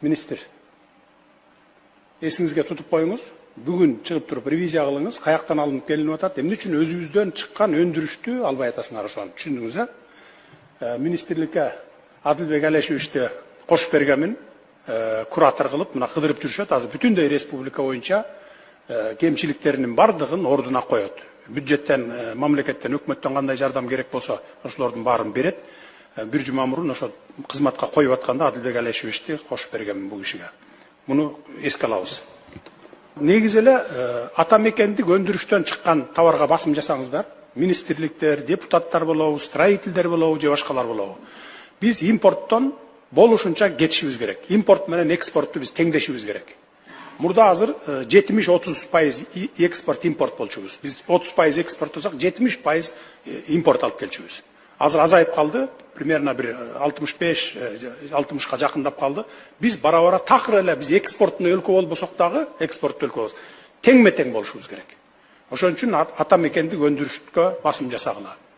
Министр, esingizге тутуп коюңуз. Бүгүн чыгып туруп ревизия кылыңыз, каяктан алынып келинип атат, эмне үчүн өзүбүздөн чыккан өндүрүштү албай атасыңар ошону түшүндүңүз, Министрликке Адылбек Алешевичти кошуп бергенмин, куратор кылып, мына кыдырып жүрүшөт. Азыр бүтүндөй республика боюнча кемчиликтеринин бардыгын ордуна коет. Бюджеттен, мамлекеттен, өкмөттөн кандай жардам керек болсо, ошолордун баарын берет. Bir жума мурун ошо кызматка коюп атканда Адылбек Алешевичти кошуп бергенмин бул кишиге. Муну эске алабыз. Негизи эле ата мекендик өндүрүштөн чыккан товарга басым жасаңыздар. Министрликтер, депутаттар болобу, строительдер болобу, же башкалар болобу. Биз импорттон болушунча кетишибиз керек. Импорт менен экспортту биз теңдешибиз керек. Мурда азыр 70-30% экспорт импорт болчубуз. Биз 30% экспорт болсок, 70% импорт алып келчүбүз. Азыр азайып калды, примерно bir 65-60га жакындап калды. Биз бара-бара такыр эле биз экспорттун өлкө болбосок дагы, экспорттуу өлкө болсок, теңме-тең болушубуз керек. Ошон үчүн ата мекендик өндүрүшкө басым жасагыла.